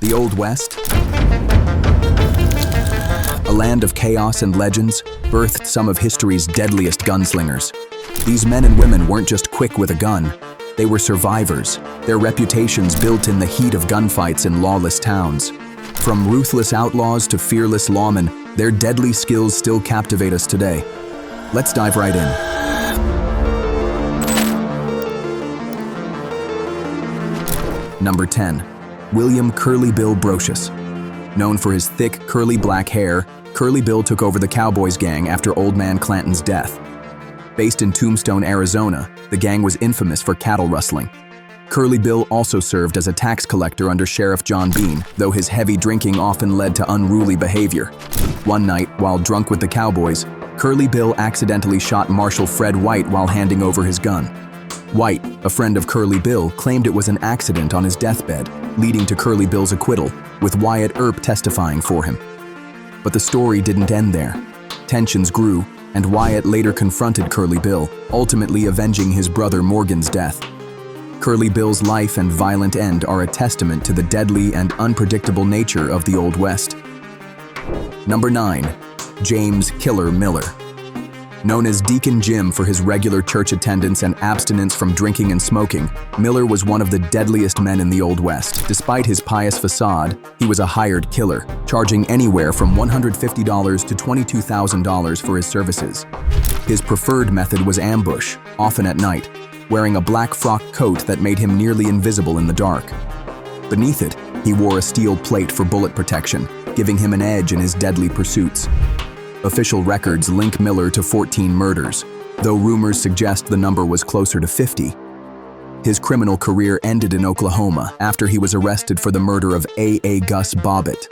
The Old West, a land of chaos and legends, birthed some of history's deadliest gunslingers. These men and women weren't just quick with a gun. They were survivors, their reputations built in the heat of gunfights in lawless towns. From ruthless outlaws to fearless lawmen, their deadly skills still captivate us today. Let's dive right in. Number 10. William Curly Bill Brocious. Known for his thick, curly black hair, Curly Bill took over the Cowboys gang after Old Man Clanton's death. Based in Tombstone, Arizona, the gang was infamous for cattle rustling. Curly Bill also served as a tax collector under Sheriff John Bean, though his heavy drinking often led to unruly behavior. One night, while drunk with the Cowboys, Curly Bill accidentally shot Marshal Fred White while handing over his gun. White, a friend of Curly Bill, claimed it was an accident on his deathbed, leading to Curly Bill's acquittal, with Wyatt Earp testifying for him. But the story didn't end there. Tensions grew, and Wyatt later confronted Curly Bill, ultimately avenging his brother Morgan's death. Curly Bill's life and violent end are a testament to the deadly and unpredictable nature of the Old West. Number 9. James Killer Miller. Known as Deacon Jim for his regular church attendance and abstinence from drinking and smoking, Miller was one of the deadliest men in the Old West. Despite his pious facade, he was a hired killer, charging anywhere from $150 to $22,000 for his services. His preferred method was ambush, often at night, wearing a black frock coat that made him nearly invisible in the dark. Beneath it, he wore a steel plate for bullet protection, giving him an edge in his deadly pursuits. Official records link Miller to 14 murders, though rumors suggest the number was closer to 50. His criminal career ended in Oklahoma after he was arrested for the murder of A.A. Gus Bobbitt.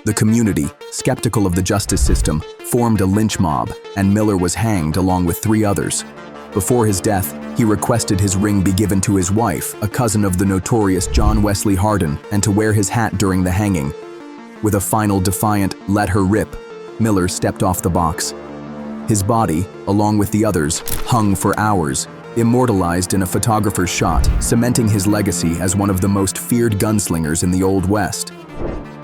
The community, skeptical of the justice system, formed a lynch mob, and Miller was hanged along with 3 others. Before his death, he requested his ring be given to his wife, a cousin of the notorious John Wesley Hardin, and to wear his hat during the hanging. With a final defiant, "Let her rip," Miller stepped off the box. His body, along with the others, hung for hours, immortalized in a photographer's shot, cementing his legacy as one of the most feared gunslingers in the Old West.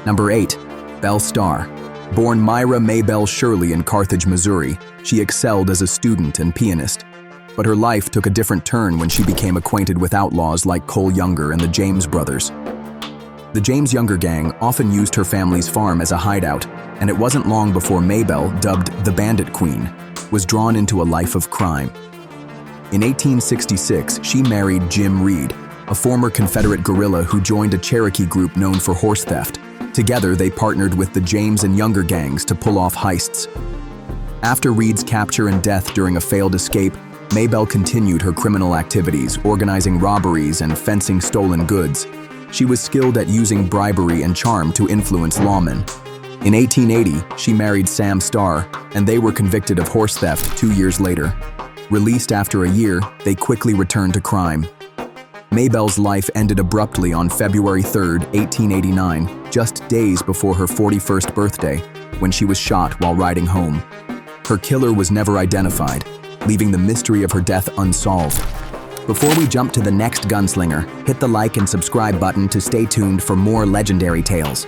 Number 8. Belle Starr. Born Myra Maybelle Shirley in Carthage, Missouri, she excelled as a student and pianist. But her life took a different turn when she became acquainted with outlaws like Cole Younger and the James brothers. The James Younger gang often used her family's farm as a hideout, and it wasn't long before Maybelle, dubbed the Bandit Queen, was drawn into a life of crime. In 1866, she married Jim Reed, a former Confederate guerrilla who joined a Cherokee group known for horse theft. Together, they partnered with the James and Younger gangs to pull off heists. After Reed's capture and death during a failed escape, Maybelle continued her criminal activities, organizing robberies and fencing stolen goods. She was skilled at using bribery and charm to influence lawmen. In 1880, she married Sam Starr, and they were convicted of horse theft 2 years later. Released after a year, they quickly returned to crime. Maybelle's life ended abruptly on February 3, 1889, just days before her 41st birthday, when she was shot while riding home. Her killer was never identified, leaving the mystery of her death unsolved. Before we jump to the next gunslinger, hit the like and subscribe button to stay tuned for more legendary tales.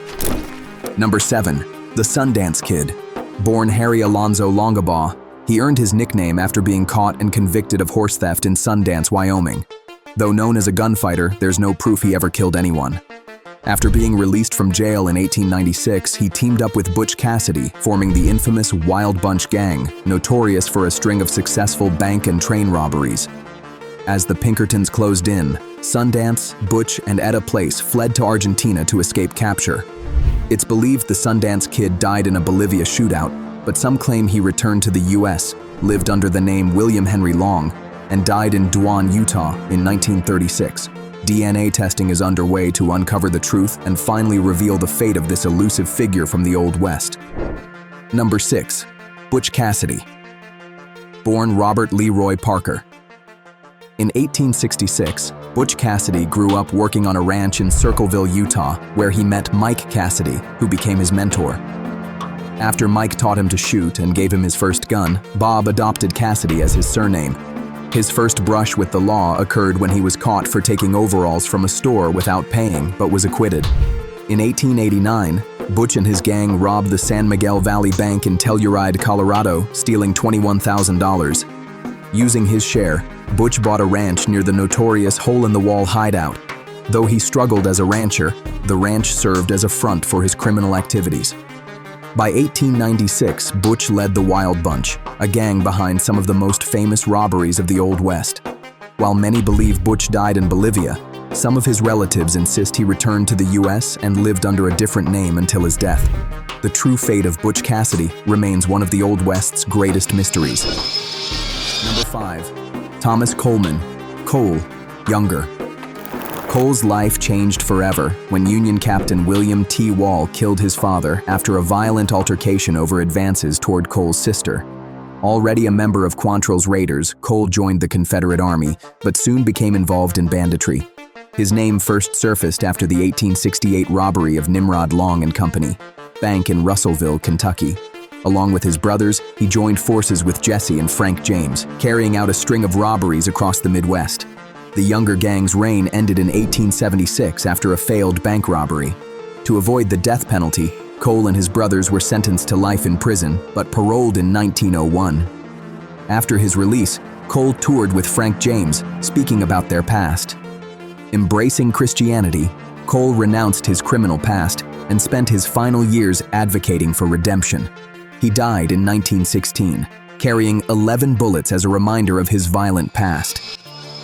Number 7. The Sundance Kid. Born Harry Alonzo Longabaugh, he earned his nickname after being caught and convicted of horse theft in Sundance, Wyoming. Though known as a gunfighter, there's no proof he ever killed anyone. After being released from jail in 1896, he teamed up with Butch Cassidy, forming the infamous Wild Bunch Gang, notorious for a string of successful bank and train robberies. As the Pinkertons closed in, Sundance, Butch, and Etta Place fled to Argentina to escape capture. It's believed the Sundance Kid died in a Bolivia shootout, but some claim he returned to the U.S., lived under the name William Henry Long, and died in Dwan, Utah in 1936. DNA testing is underway to uncover the truth and finally reveal the fate of this elusive figure from the Old West. Number 6. Butch Cassidy. Born Robert Leroy Parker. In 1866, Butch Cassidy grew up working on a ranch in Circleville, Utah, where he met Mike Cassidy, who became his mentor. After Mike taught him to shoot and gave him his first gun, Bob adopted Cassidy as his surname. His first brush with the law occurred when he was caught for taking overalls from a store without paying, but was acquitted. In 1889, Butch and his gang robbed the San Miguel Valley Bank in Telluride, Colorado, stealing $21,000. Using his share, Butch bought a ranch near the notorious Hole-in-the-Wall hideout. Though he struggled as a rancher, the ranch served as a front for his criminal activities. By 1896, Butch led the Wild Bunch, a gang behind some of the most famous robberies of the Old West. While many believe Butch died in Bolivia, some of his relatives insist he returned to the US and lived under a different name until his death. The true fate of Butch Cassidy remains one of the Old West's greatest mysteries. Number 5. Thomas Coleman, Cole, Younger. Cole's life changed forever when Union Captain William T. Wall killed his father after a violent altercation over advances toward Cole's sister. Already a member of Quantrill's Raiders, Cole joined the Confederate Army, but soon became involved in banditry. His name first surfaced after the 1868 robbery of Nimrod Long and Company, Bank in Russellville, Kentucky. Along with his brothers, he joined forces with Jesse and Frank James, carrying out a string of robberies across the Midwest. The Younger gang's reign ended in 1876 after a failed bank robbery. To avoid the death penalty, Cole and his brothers were sentenced to life in prison, but paroled in 1901. After his release, Cole toured with Frank James, speaking about their past. Embracing Christianity, Cole renounced his criminal past and spent his final years advocating for redemption. He died in 1916, carrying 11 bullets as a reminder of his violent past.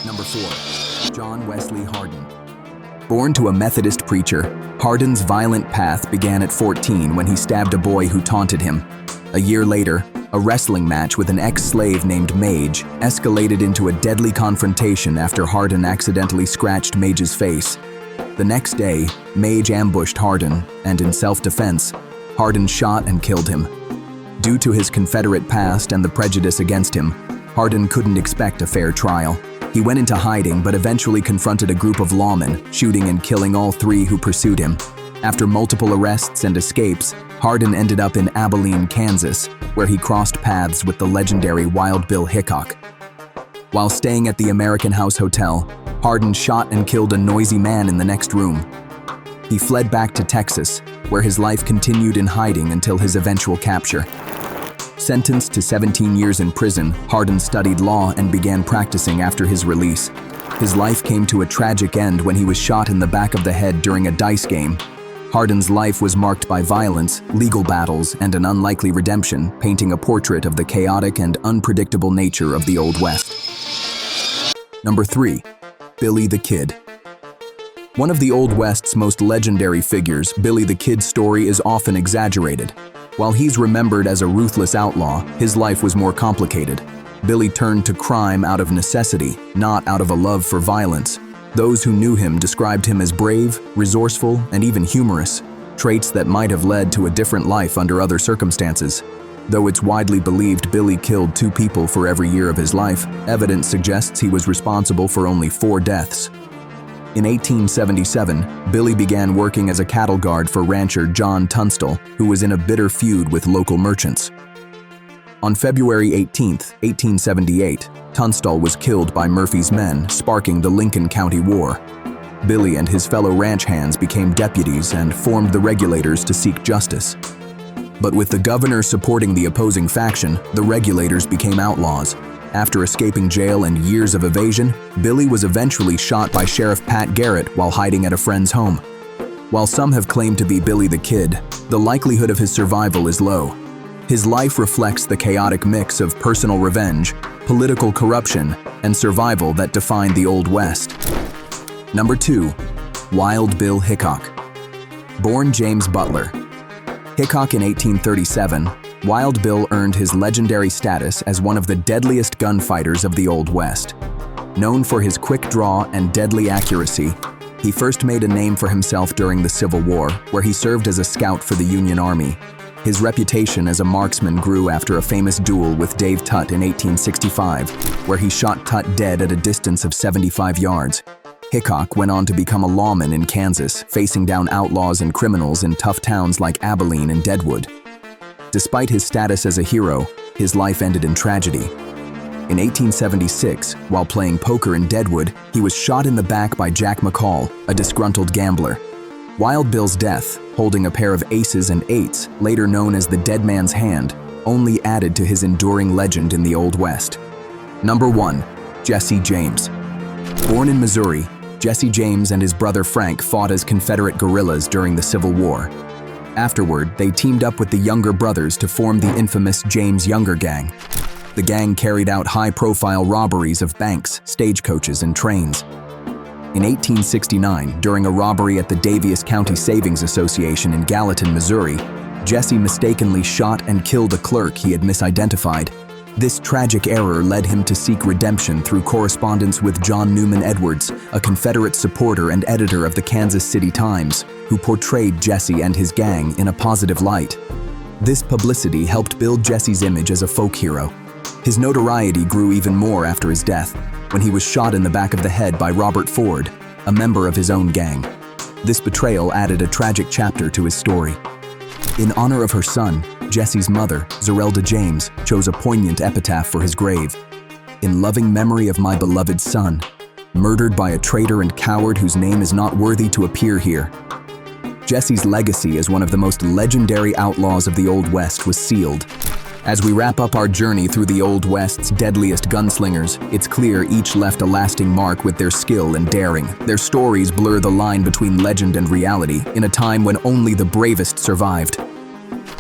Number 4. John Wesley Hardin. Born to a Methodist preacher, Hardin's violent path began at 14 when he stabbed a boy who taunted him. A year later, a wrestling match with an ex-slave named Mage escalated into a deadly confrontation after Hardin accidentally scratched Mage's face. The next day, Mage ambushed Hardin, and in self-defense, Hardin shot and killed him. Due to his Confederate past and the prejudice against him, Hardin couldn't expect a fair trial. He went into hiding but eventually confronted a group of lawmen, shooting and killing all 3 who pursued him. After multiple arrests and escapes, Hardin ended up in Abilene, Kansas, where he crossed paths with the legendary Wild Bill Hickok. While staying at the American House Hotel, Hardin shot and killed a noisy man in the next room. He fled back to Texas, where his life continued in hiding until his eventual capture. Sentenced to 17 years in prison, Hardin studied law and began practicing after his release. His life came to a tragic end when he was shot in the back of the head during a dice game. Hardin's life was marked by violence, legal battles, and an unlikely redemption, painting a portrait of the chaotic and unpredictable nature of the Old West. Number 3. Billy the Kid. One of the Old West's most legendary figures, Billy the Kid's story is often exaggerated. While he's remembered as a ruthless outlaw, his life was more complicated. Billy turned to crime out of necessity, not out of a love for violence. Those who knew him described him as brave, resourceful, and even humorous, traits that might have led to a different life under other circumstances. Though it's widely believed Billy killed 2 people for every year of his life, evidence suggests he was responsible for only 4 deaths. In 1877, Billy began working as a cattle guard for rancher John Tunstall, who was in a bitter feud with local merchants. On February 18, 1878, Tunstall was killed by Murphy's men, sparking the Lincoln County War. Billy and his fellow ranch hands became deputies and formed the Regulators to seek justice. But with the governor supporting the opposing faction, the Regulators became outlaws. After escaping jail and years of evasion, Billy was eventually shot by Sheriff Pat Garrett while hiding at a friend's home. While some have claimed to be Billy the Kid, the likelihood of his survival is low. His life reflects the chaotic mix of personal revenge, political corruption, and survival that defined the Old West. Number 2. Wild Bill Hickok. Born James Butler. Hickok in 1837, Wild Bill earned his legendary status as one of the deadliest gunfighters of the Old West. Known for his quick draw and deadly accuracy, he first made a name for himself during the Civil War, where he served as a scout for the Union Army. His reputation as a marksman grew after a famous duel with Dave Tutt in 1865, where he shot Tutt dead at a distance of 75 yards. Hickok went on to become a lawman in Kansas, facing down outlaws and criminals in tough towns like Abilene and Deadwood. Despite his status as a hero, his life ended in tragedy. In 1876, while playing poker in Deadwood, he was shot in the back by Jack McCall, a disgruntled gambler. Wild Bill's death, holding a pair of aces and eights, later known as the Dead Man's Hand, only added to his enduring legend in the Old West. Number 1. Jesse James. Born in Missouri, Jesse James and his brother Frank fought as Confederate guerrillas during the Civil War. Afterward, they teamed up with the Younger brothers to form the infamous James Younger Gang. The gang carried out high-profile robberies of banks, stagecoaches, and trains. In 1869, during a robbery at the Daviess County Savings Association in Gallatin, Missouri, Jesse mistakenly shot and killed a clerk he had misidentified. This tragic error led him to seek redemption through correspondence with John Newman Edwards, a Confederate supporter and editor of the Kansas City Times, who portrayed Jesse and his gang in a positive light. This publicity helped build Jesse's image as a folk hero. His notoriety grew even more after his death, when he was shot in the back of the head by Robert Ford, a member of his own gang. This betrayal added a tragic chapter to his story. In honor of her son, Jesse's mother, Zerelda James, chose a poignant epitaph for his grave. In loving memory of my beloved son, murdered by a traitor and coward whose name is not worthy to appear here. Jesse's legacy as one of the most legendary outlaws of the Old West was sealed. As we wrap up our journey through the Old West's deadliest gunslingers, it's clear each left a lasting mark with their skill and daring. Their stories blur the line between legend and reality in a time when only the bravest survived.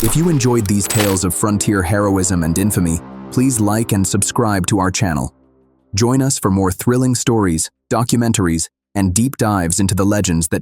If you enjoyed these tales of frontier heroism and infamy, please like and subscribe to our channel. Join us for more thrilling stories, documentaries, and deep dives into the legends that